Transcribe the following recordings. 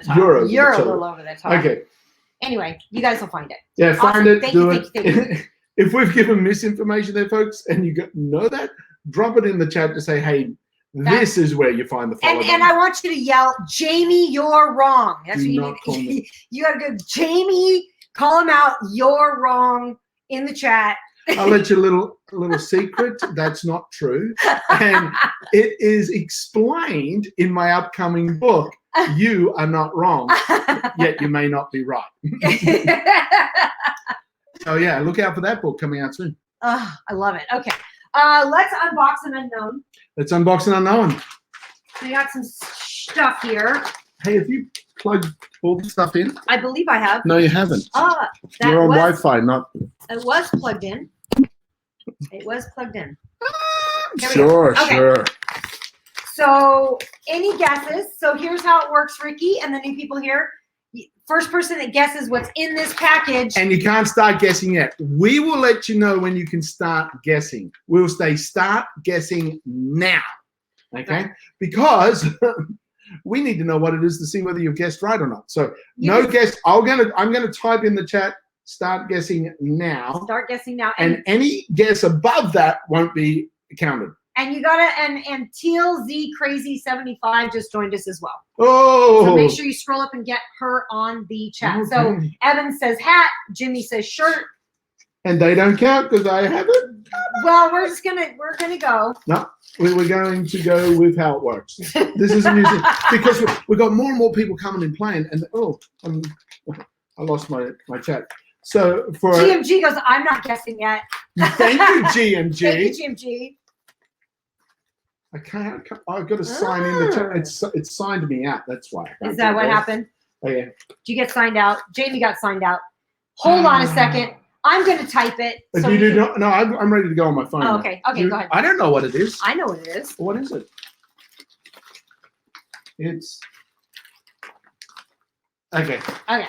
top. You're a little over the top. Okay. Anyway, you guys will find it. Yeah, find it. Thank Do you. it. If we've given misinformation there, folks, and you know that, drop it in the chat to say, hey, this is where you find the follow and I want you to yell, Jamie, you're wrong. That's Do what you not need. You got to go, Jamie, call him out. You're wrong in the chat. I'll let you a little secret. That's not true. And it is explained in my upcoming book. You are not wrong, yet you may not be right. So yeah, look out for that book coming out soon. I love it. Okay. Let's unbox an unknown. Let's unbox an unknown. We got some stuff here. Hey, have you plugged all the stuff in? I believe I have. No, you haven't. You're on Wi-Fi, not. It was plugged in. It was plugged in. Sure, okay. Sure. So, any guesses? So here's how it works, Ricky, and the new people here. First person that guesses what's in this package. And you can't start guessing yet. We will let you know when you can start guessing. We'll say start guessing now. Okay? Right. Because we need to know what it is to see whether you've guessed right or not. So no guess. I'm gonna type in the chat, start guessing now. Start guessing now. And any guess above that won't be counted. And you gotta and Teal Z Crazy 75 just joined us as well. Oh, so make sure you scroll up and get her on the chat. Okay. So Evan says hat, Jimmy says shirt. And they don't count because I haven't. Well, we're gonna go. No, we're going to go with how it works. This is amusing because we've got more and more people coming and playing. And I lost my chat. So for GMG goes, I'm not guessing yet. Thank you, GMG. Thank you, GMG. I can't. I've got to sign in the chat. It's signed me out. That's why. Is that what happened? Oh yeah. Did you get signed out? Jamie got signed out. Hold on a second. I'm going to type it. So you do not? No, I'm ready to go on my phone. Oh, okay. Okay, go ahead. I don't know what it is. I know what it is. What is it? It's okay. Okay. All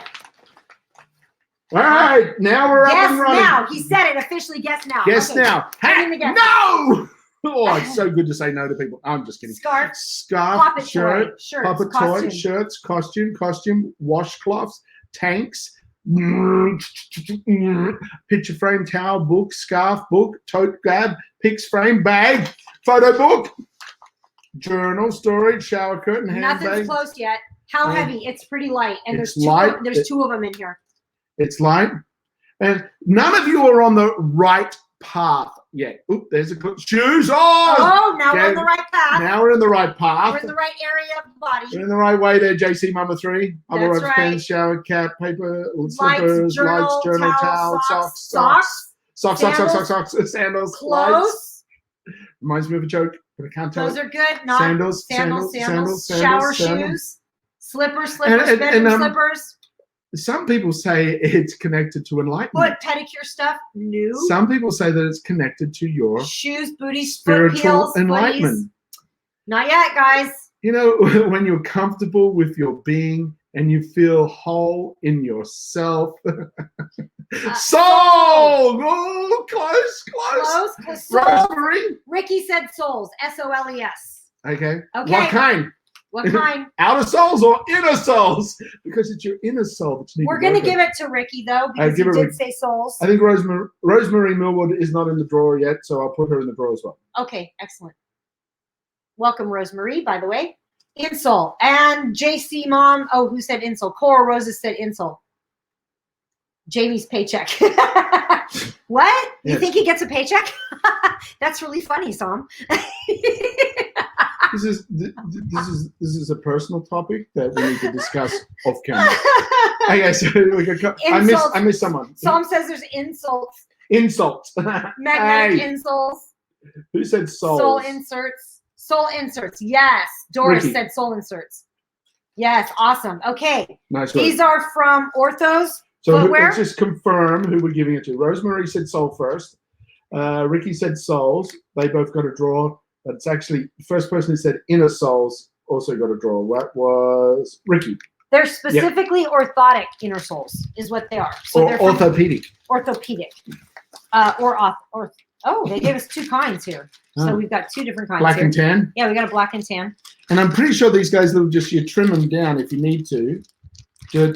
right. Now we're up and running. Guess now. He said it officially. Guess now. Guess now. Hey, no. Oh, it's so good to say no to people. I'm just kidding. Scarf, shirt, shirts, puppet toy, shirts, costume, washcloths, tanks, picture frame, towel, book, scarf, book, tote bag, pics frame, bag, photo book, journal, storage, shower curtain, handbag. Nothing's close yet. How heavy? It's pretty light, and there's two of them in here. It's light, and none of you are on the right path yet. Oop, there's a shoes. Oh, now we're on the right path. Now we're in the right path. We're in the right area of the body. We're in the right way there, JC Mama 3. That's right. Pens, shower cap, paper, lights, slippers, journal, towel, socks, sandals, clothes. Lights. Reminds me of a joke, but I can't tell Those it. are good. Not Sandals, shower shoes, slippers, bedroom slippers. Some people say it's connected to enlightenment. What, pedicure stuff? No. Some people say that it's connected to your shoes, booties, spiritual enlightenment. Not yet, guys. You know, when you're comfortable with your being and you feel whole in yourself. Soul! Oh, close. Rosemary? Ricky said souls. S-O-L-E-S. Okay. What kind? What kind? Outer souls or inner souls? Because it's your inner soul that you need. We're going to give it to Ricky, though, because he did say souls. I think Rosemary Millwood is not in the drawer yet, so I'll put her in the drawer as well. Okay, excellent. Welcome, Rosemary, by the way. Insole. And JC Mom, who said insole? Cora Roses said insole. Jamie's paycheck. What? You think he gets a paycheck? That's really funny, Sam. This is a personal topic that we need to discuss off camera. Okay, so I missed someone. Sam says there's insults. Insults. Magnetic insoles. Who said soul? Soul inserts. Soul inserts. Yes. Doris said soul inserts. Yes. Awesome. Okay. Nice. These are from Orthos. So let's just confirm who we're giving it to. Rosemary said soul first. Ricky said souls. They both got a draw. But it's actually the first person who said inner souls also got a draw. That was Ricky. They're specifically orthotic inner souls, is what they are. So or orthopedic. Orthopedic. Oh, they gave us 2 kinds here. So Oh. we've got 2 different kinds Black here. and tan. Yeah, we got a black and tan. And I'm pretty sure these guys will just, you trim them down if you need to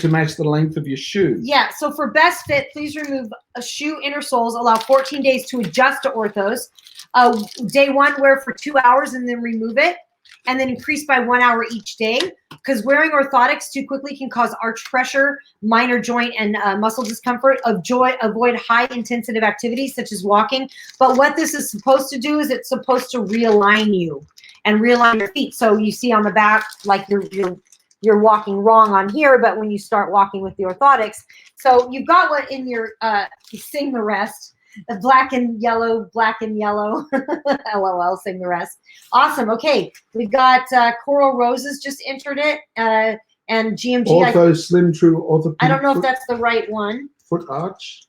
match the length of your shoe. Yeah, so for best fit, please remove a shoe inner soles. Allow 14 days to adjust to Orthos. Day 1, wear for 2 hours and then remove it. And then increase by 1 hour each day. Because wearing orthotics too quickly can cause arch pressure, minor joint and muscle discomfort. Avoid high intensive activities such as walking. But what this is supposed to do is it's supposed to realign you and realign your feet. So you see on the back, like you're walking wrong on here, but when you start walking with the orthotics, so you've got what in your sing the rest. Black and yellow, LOL, sing the rest. Awesome. Okay, we've got Coral Roses just entered it, and GMG. Orthos Slim True Orthopedic. I don't know if that's the right one. Foot arch.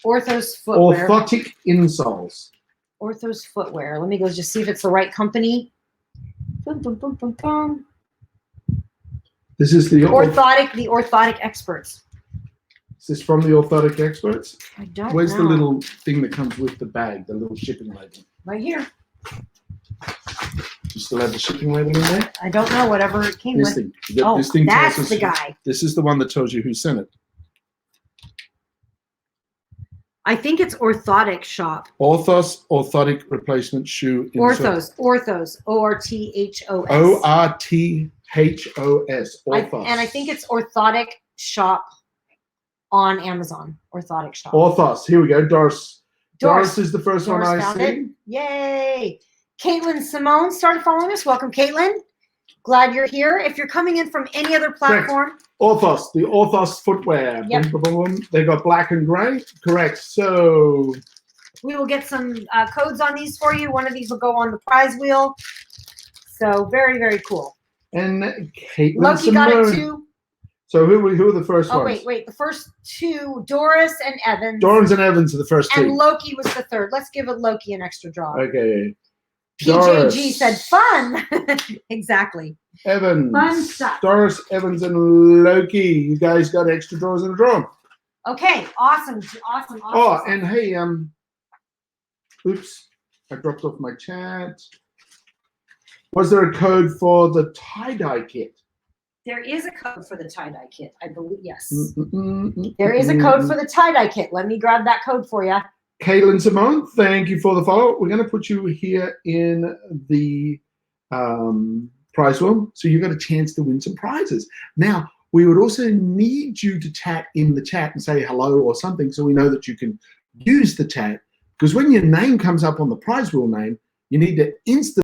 Orthos footwear. Orthotic insoles. Orthos footwear. Let me go just see if it's the right company. Boom, boom, boom, boom, boom. This is the Orthotic, the Orthotic experts. Is this from the Orthotic experts? I don't Where's know. the little thing that comes with the bag, the little shipping label? Right here. You still have the shipping label in there? I don't know, whatever it came This with. thing. Oh, This thing tells that's us, the guy. This is the one that tells you who sent it. I think it's Orthotic Shop. Orthos Orthotic Replacement Shoe. Orthos, Orthos, Orthos. Orthos. Orthos. And I think it's Orthotic Shop on Amazon. Orthotic Shop. Orthos. Here we go. Doris. Doris. Doris is the first Doris one I found see. it. Yay. Caitlin Simone started following us. Welcome, Caitlin. Glad you're here. If you're coming in from any other platform. Orthos, the Orthos footwear. Yep. Boom, boom, boom. They got black and gray. Correct. So We will get some codes on these for you. One of these will go on the prize wheel. So very, very cool. and Caitlin Loki got it Simone. too. So who are the first Oh, ones? wait. The first 2, Doris and Evans. Dorans and Evans are the first And 2. Loki was the third. Let's give it Loki an extra draw. Okay. PJG Doris. said fun. Exactly. Evans. Fun stuff. Doris, Evans, and Loki. You guys got extra draws in a draw. Okay. Awesome. Awesome. Oh, and hey, oops, I dropped off my chat. Was there a code for the tie-dye kit? There is a code for the tie-dye kit, I believe. Yes. Mm-mm-mm-mm-mm. There is a code for the tie-dye kit. Let me grab that code for you. Caitlin Simone, thank you for the follow. We're going to put you here in the prize room, so you've got a chance to win some prizes. Now, we would also need you to chat in the chat and say hello or something, so we know that you can use the chat. Because when your name comes up on the prize wheel name, you need to instantly